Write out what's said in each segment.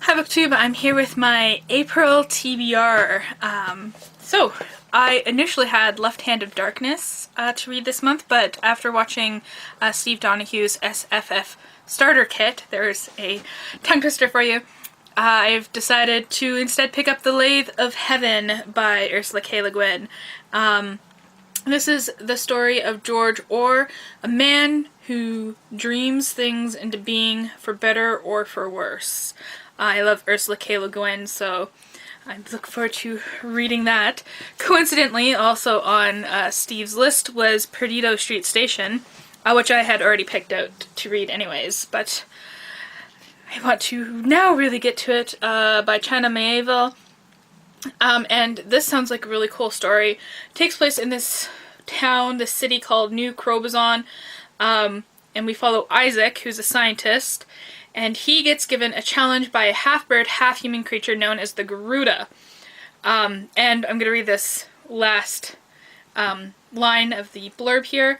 Hi BookTube, I'm here with my April TBR. So, I initially had Left Hand of Darkness to read this month, but after watching Steve Donohue's SFF Starter Kit, there's a tongue twister for you, I've decided to instead pick up The Lathe of Heaven by Ursula K. Le Guin. This is the story of George Orr, a man who dreams things into being for better or for worse. I love Ursula K. Le Guin, so I look forward to reading that. Coincidentally, also on Steve's list was Perdido Street Station, which I had already picked out to read anyways, but I want to now really get to it, by China Miéville. And this sounds like a really cool story. It takes place in this town, this city called New Crobazon, and we follow Isaac, who's a scientist, and he gets given a challenge by a half-bird, half-human creature known as the Garuda. And I'm going to read this last line of the blurb here.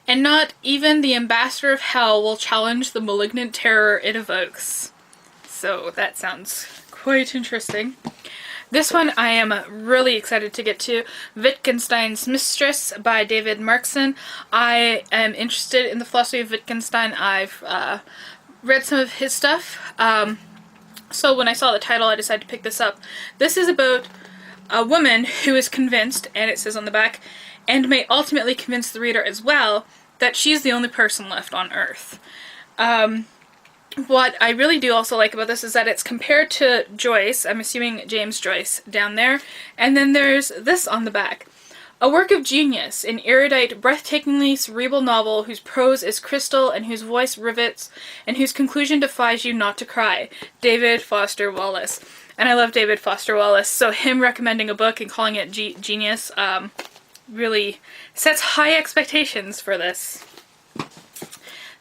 And not even the ambassador of hell will challenge the malignant terror it evokes. So that sounds quite interesting. This one I am really excited to get to. Wittgenstein's Mistress by David Markson. I am interested in the philosophy of Wittgenstein. I've read some of his stuff. So when I saw the title, I decided to pick this up. This is about a woman who is convinced, and it says on the back, and may ultimately convince the reader as well, that she's the only person left on Earth. What I really do also like about this is that it's compared to Joyce, I'm assuming James Joyce, down there, and then there's this on the back. A work of genius, an erudite, breathtakingly cerebral novel whose prose is crystal and whose voice rivets and whose conclusion defies you not to cry. David Foster Wallace. And I love David Foster Wallace, so him recommending a book and calling it genius really sets high expectations for this.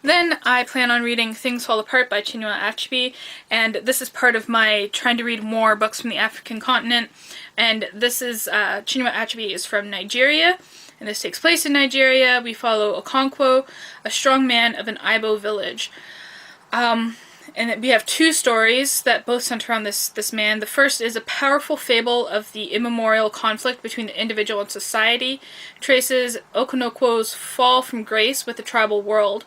Then I plan on reading Things Fall Apart by Chinua Achebe, and this is part of my trying to read more books from the African continent. And this is, Chinua Achebe is from Nigeria, and this takes place in Nigeria. We follow Okonkwo, a strong man of an Igbo village. And we have two stories that both center around this man. The first is a powerful fable of the immemorial conflict between the individual and society, traces Okonkwo's fall from grace with the tribal world.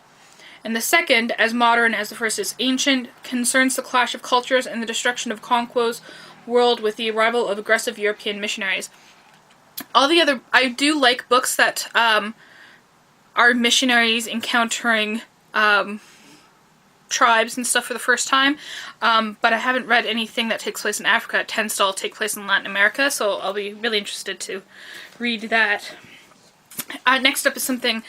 And the second, as modern as the first is ancient, concerns the clash of cultures and the destruction of Okonkwo's world with the arrival of aggressive European missionaries. All the other, I do like books that are missionaries encountering tribes and stuff for the first time, but I haven't read anything that takes place in Africa. It tends to all take place in Latin America, so I'll be really interested to read that. Next up is something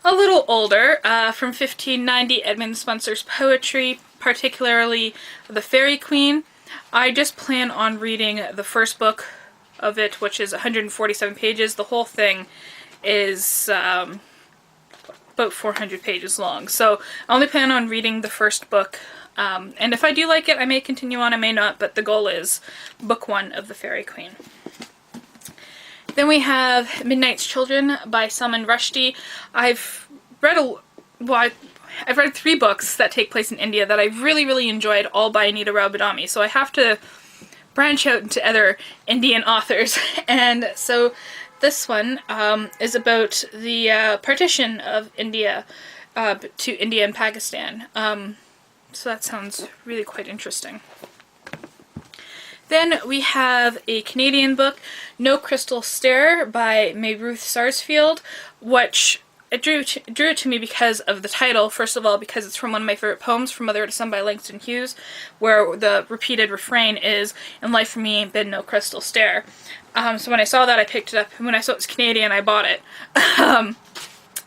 a little older, from 1590, Edmund Spenser's poetry, particularly The Fairy Queen. I just plan on reading the first book of it, which is 147 pages. The whole thing is about 400 pages long, so I only plan on reading the first book, and if I do like it, I may continue on, I may not, but the goal is book 1 of The Fairy Queen. Then we have Midnight's Children by Salman Rushdie. I've read I've read 3 books that take place in India that I really enjoyed, all by Anita Rao Badami, so I have to branch out into other Indian authors. And so this one is about the partition of India to India and Pakistan. So that sounds really quite interesting. Then we have a Canadian book, No Crystal Stair by May Ruth Sarsfield, which it drew it to me because of the title. First of all, because it's from one of my favorite poems, From Mother to Son by Langston Hughes, where the repeated refrain is, "In life for me ain't been no crystal stair." So when I saw that, I picked it up, and when I saw it was Canadian, I bought it.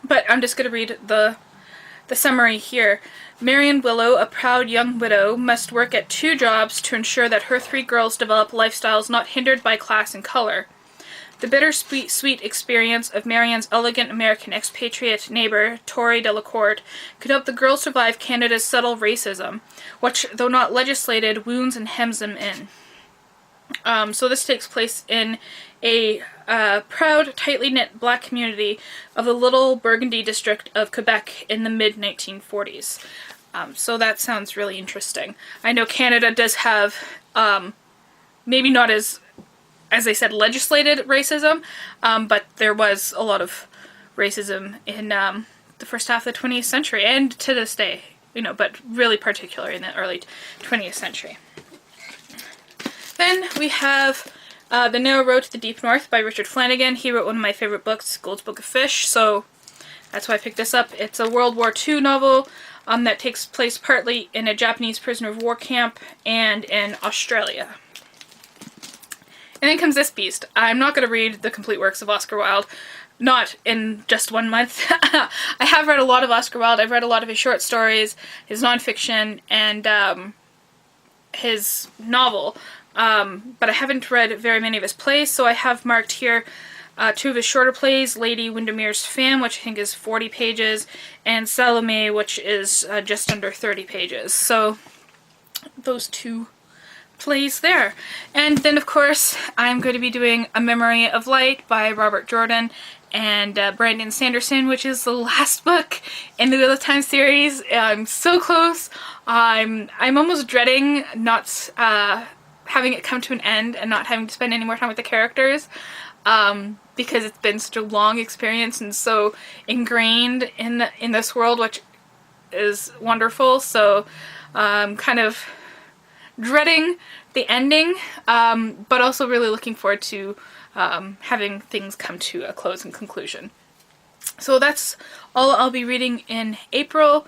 But I'm just going to read the summary here. Marion Willow, a proud young widow, must work at 2 jobs to ensure that her 3 girls develop lifestyles not hindered by class and color. The bittersweet experience of Marion's elegant American expatriate neighbor, Tori Delacourt, could help the girls survive Canada's subtle racism, which, though not legislated, wounds and hems them in. So this takes place in a proud, tightly knit black community of the Little Burgundy district of Quebec in the mid-1940s. So that sounds really interesting. I know Canada does have, maybe not as I said, legislated racism, but there was a lot of racism in the first half of the 20th century, and to this day, you know, but really particularly in the early 20th century. Then we have The Narrow Road to the Deep North by Richard Flanagan. He wrote one of my favorite books, Gold's Book of Fish, so that's why I picked this up. It's a World War II novel that takes place partly in a Japanese prisoner of war camp and in Australia. And then comes this beast. I'm not going to read the complete works of Oscar Wilde, not in just 1 month. I have read a lot of Oscar Wilde. I've read a lot of his short stories, his nonfiction, and his novel. But I haven't read very many of his plays, so I have marked here 2 of his shorter plays, Lady Windermere's Fan, which I think is 40 pages, and Salome, which is just under 30 pages. So those 2 plays there. And then, of course, I'm going to be doing A Memory of Light by Robert Jordan and Brandon Sanderson, which is the last book in the Wheel of Time series. I'm so close. I'm almost dreading not having it come to an end and not having to spend any more time with the characters, because it's been such a long experience and so ingrained in this world, which is wonderful. So kind of dreading the ending, but also really looking forward to having things come to a close and conclusion. So that's all I'll be reading in April.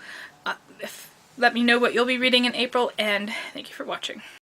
Let me know what you'll be reading in April, and thank you for watching.